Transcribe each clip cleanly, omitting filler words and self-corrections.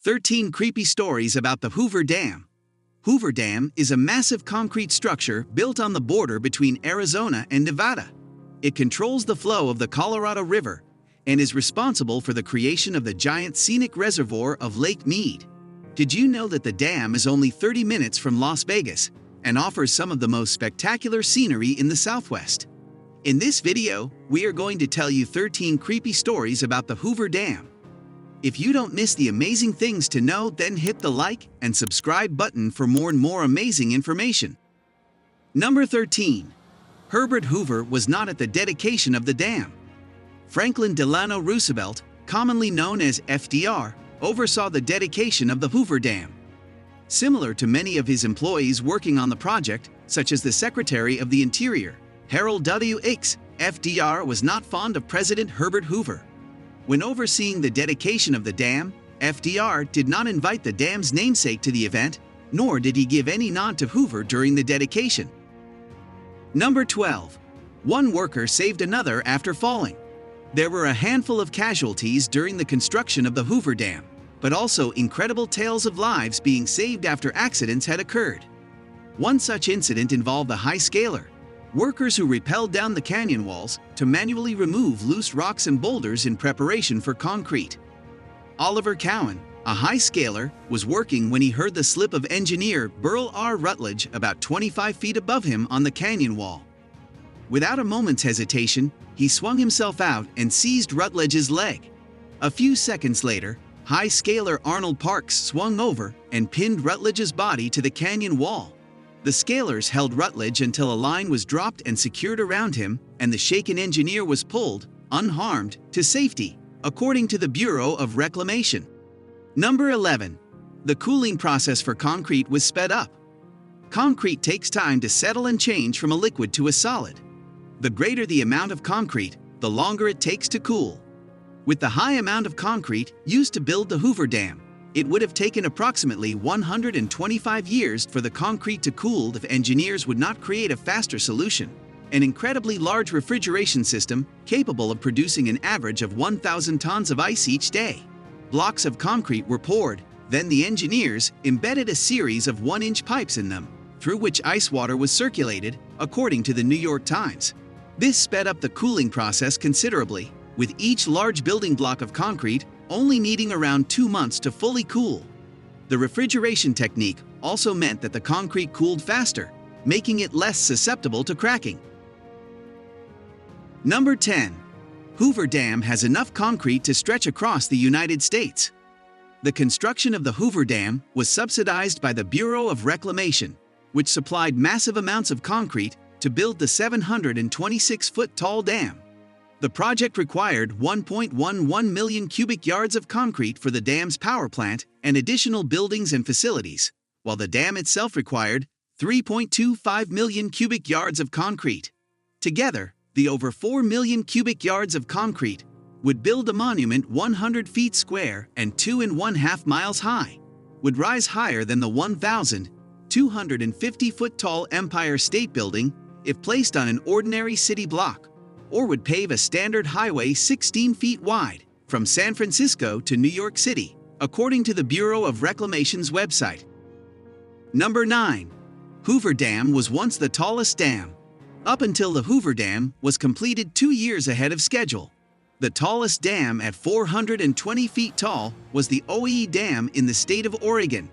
13 Creepy Stories About the Hoover Dam. Hoover Dam is a massive concrete structure built on the border between Arizona and Nevada. It controls the flow of the Colorado River and is responsible for the creation of the giant scenic reservoir of Lake Mead. Did you know that the dam is only 30 minutes from Las Vegas and offers some of the most spectacular scenery in the Southwest? In this video, we are going to tell you 13 creepy stories about the Hoover Dam. If you don't miss the amazing things to know, then hit the like and subscribe button for more and more amazing information. Number 13. Herbert Hoover was not at the dedication of the dam. Franklin Delano Roosevelt, commonly known as FDR, oversaw the dedication of the Hoover Dam. Similar to many of his employees working on the project, such as the Secretary of the Interior, Harold W. Ickes, FDR was not fond of President Herbert Hoover. When overseeing the dedication of the dam, FDR did not invite the dam's namesake to the event, nor did he give any nod to Hoover during the dedication. Number 12. One worker saved another after falling. There were a handful of casualties during the construction of the Hoover Dam, but also incredible tales of lives being saved after accidents had occurred. One such incident involved a high scaler, workers who rappelled down the canyon walls to manually remove loose rocks and boulders in preparation for concrete. Oliver Cowan, a high scaler, was working when he heard the slip of engineer Burl R. Rutledge about 25 feet above him on the canyon wall. Without a moment's hesitation, he swung himself out and seized Rutledge's leg. A few seconds later, high scaler Arnold Parks swung over and pinned Rutledge's body to the canyon wall. The scalers held Rutledge until a line was dropped and secured around him, and the shaken engineer was pulled, unharmed, to safety, according to the Bureau of Reclamation. Number 11. The cooling process for concrete was sped up. Concrete takes time to settle and change from a liquid to a solid. The greater the amount of concrete, the longer it takes to cool. With the high amount of concrete used to build the Hoover Dam, it would have taken approximately 125 years for the concrete to cool if engineers would not create a faster solution: an incredibly large refrigeration system capable of producing an average of 1,000 tons of ice each day. Blocks of concrete were poured, then the engineers embedded a series of 1-inch pipes in them, through which ice water was circulated, according to the New York Times. This sped up the cooling process considerably, with each large building block of concrete only needing around 2 months to fully cool. The refrigeration technique also meant that the concrete cooled faster, making it less susceptible to cracking. Number 10. Hoover Dam has enough concrete to stretch across the United States. The construction of the Hoover Dam was subsidized by the Bureau of Reclamation, which supplied massive amounts of concrete to build the 726-foot-tall dam. The project required 1.11 million cubic yards of concrete for the dam's power plant and additional buildings and facilities, while the dam itself required 3.25 million cubic yards of concrete. Together, the over 4 million cubic yards of concrete would build a monument 100 feet square and 2.5 miles high, would rise higher than the 1,250-foot-tall Empire State Building if placed on an ordinary city block, or would pave a standard highway 16 feet wide from San Francisco to New York City, according to the Bureau of Reclamation's website. Number 9. Hoover Dam was once the tallest dam. Up until the Hoover Dam was completed 2 years ahead of schedule. The tallest dam at 420 feet tall was the WWII Dam in the state of Oregon.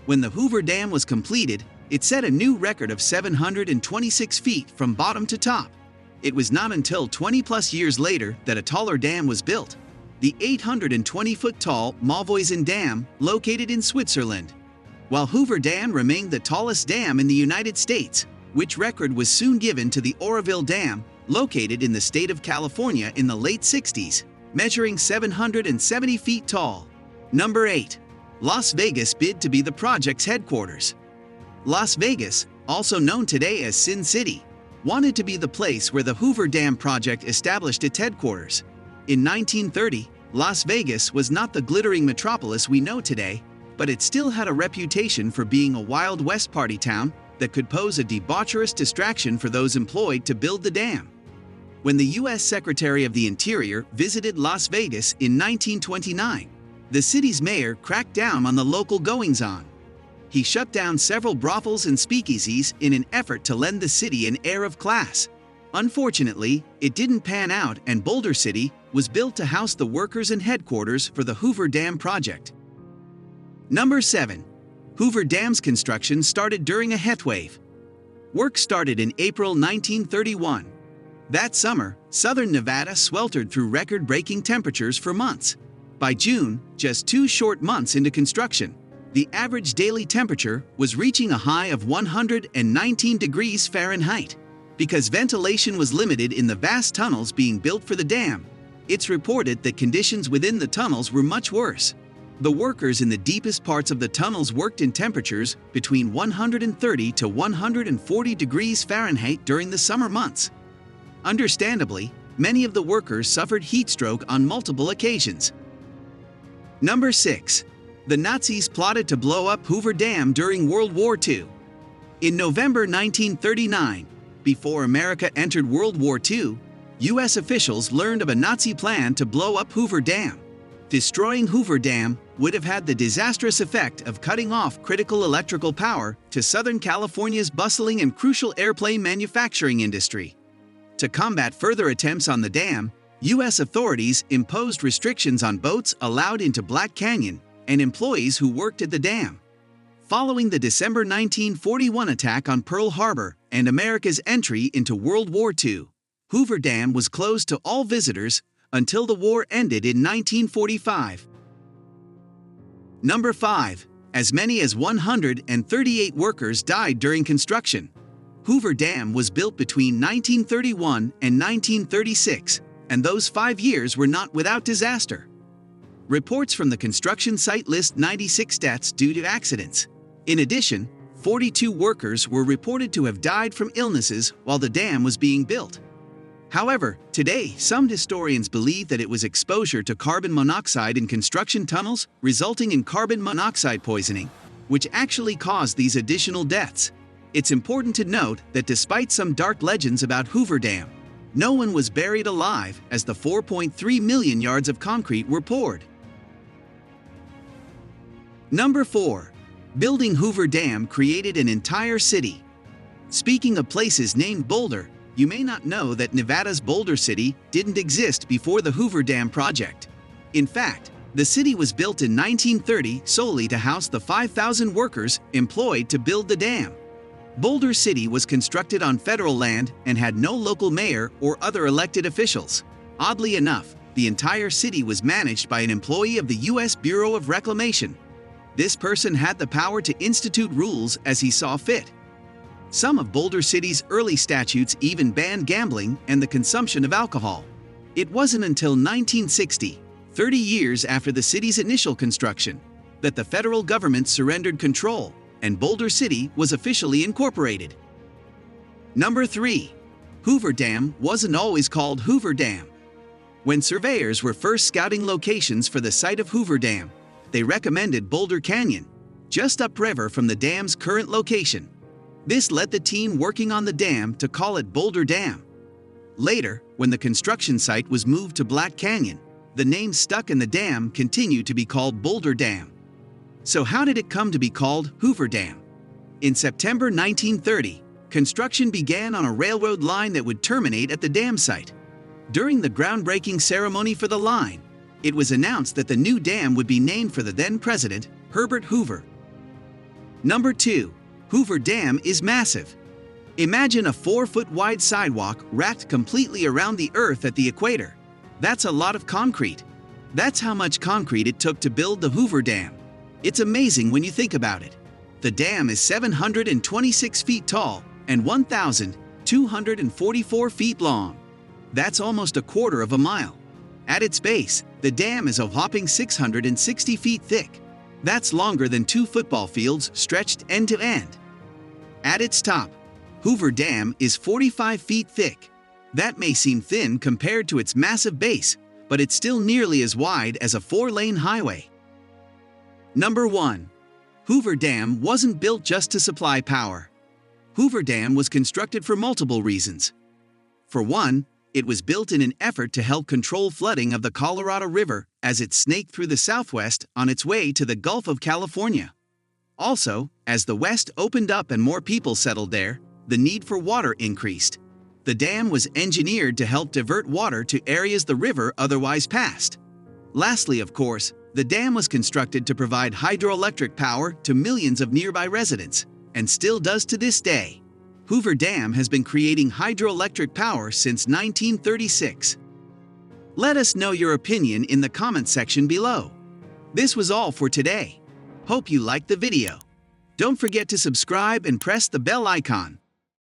When the Hoover Dam was completed, it set a new record of 726 feet from bottom to top. It was not until 20-plus years later that a taller dam was built, the 820-foot-tall Malvoisin Dam, located in Switzerland. While Hoover Dam remained the tallest dam in the United States, which record was soon given to the Oroville Dam, located in the state of California in the late 60s, measuring 770 feet tall. Number 8. Las Vegas bid to be the project's headquarters. Las Vegas, also known today as Sin City, wanted to be the place where the Hoover Dam project established its headquarters. In 1930, Las Vegas was not the glittering metropolis we know today, but it still had a reputation for being a Wild West party town that could pose a debaucherous distraction for those employed to build the dam. When the U.S. Secretary of the Interior visited Las Vegas in 1929, the city's mayor cracked down on the local goings-on. He shut down several brothels and speakeasies in an effort to lend the city an air of class. Unfortunately, it didn't pan out, and Boulder City was built to house the workers and headquarters for the Hoover Dam project. Number 7. Hoover Dam's construction started during a heatwave. Work started in April 1931. That summer, southern Nevada sweltered through record-breaking temperatures for months. By June, just 2 short months into construction, the average daily temperature was reaching a high of 119 degrees Fahrenheit. Because ventilation was limited in the vast tunnels being built for the dam, it's reported that conditions within the tunnels were much worse. The workers in the deepest parts of the tunnels worked in temperatures between 130 to 140 degrees Fahrenheit during the summer months. Understandably, many of the workers suffered heat stroke on multiple occasions. Number 6. The Nazis plotted to blow up Hoover Dam during World War II. In November 1939, before America entered World War II, U.S. officials learned of a Nazi plan to blow up Hoover Dam. Destroying Hoover Dam would have had the disastrous effect of cutting off critical electrical power to Southern California's bustling and crucial airplane manufacturing industry. To combat further attempts on the dam, U.S. authorities imposed restrictions on boats allowed into Black Canyon and employees who worked at the dam. Following the December 1941 attack on Pearl Harbor and America's entry into World War II, Hoover Dam was closed to all visitors until the war ended in 1945. Number 5. As many as 138 workers died during construction. Hoover Dam was built between 1931 and 1936, and those 5 years were not without disaster. Reports from the construction site list 96 deaths due to accidents. In addition, 42 workers were reported to have died from illnesses while the dam was being built. However, today, some historians believe that it was exposure to carbon monoxide in construction tunnels resulting in carbon monoxide poisoning, which actually caused these additional deaths. It's important to note that despite some dark legends about Hoover Dam, no one was buried alive as the 4.3 million yards of concrete were poured. Number 4. Building Hoover Dam created an entire city. Speaking of places named Boulder, you may not know that Nevada's Boulder City didn't exist before the Hoover Dam project. In fact, the city was built in 1930 solely to house the 5,000 workers employed to build the dam. Boulder City was constructed on federal land and had no local mayor or other elected officials. Oddly enough, the entire city was managed by an employee of the U.S. Bureau of Reclamation. This person had the power to institute rules as he saw fit. Some of Boulder City's early statutes even banned gambling and the consumption of alcohol. It wasn't until 1960, 30 years after the city's initial construction, that the federal government surrendered control and Boulder City was officially incorporated. Number 3. Hoover Dam wasn't always called Hoover Dam. When surveyors were first scouting locations for the site of Hoover Dam, they recommended Boulder Canyon, just upriver from the dam's current location. This led the team working on the dam to call it Boulder Dam. Later, when the construction site was moved to Black Canyon, the name stuck and the dam continued to be called Boulder Dam. So how did it come to be called Hoover Dam? In September 1930, construction began on a railroad line that would terminate at the dam site. During the groundbreaking ceremony for the line, it was announced that the new dam would be named for the then president, Herbert Hoover. Number 2. Hoover Dam is massive. Imagine a 4-foot wide sidewalk wrapped completely around the Earth at the equator. That's a lot of concrete. That's how much concrete it took to build the Hoover Dam. It's amazing when you think about it. The dam is 726 feet tall and 1,244 feet long. That's almost a quarter of a mile. At its base, the dam is a whopping 660 feet thick. That's longer than 2 football fields stretched end to end. At its top, Hoover Dam is 45 feet thick. That may seem thin compared to its massive base, but it's still nearly as wide as a 4-lane highway. Number 1. Hoover Dam wasn't built just to supply power. Hoover Dam was constructed for multiple reasons. For one, It was built in an effort to help control flooding of the Colorado River as it snaked through the Southwest on its way to the Gulf of California. Also, as the West opened up and more people settled there, the need for water increased. The dam was engineered to help divert water to areas the river otherwise passed. Lastly, of course, the dam was constructed to provide hydroelectric power to millions of nearby residents, and still does to this day. Hoover Dam has been creating hydroelectric power since 1936. Let us know your opinion in the comment section below. This was all for today. Hope you liked the video. Don't forget to subscribe and press the bell icon.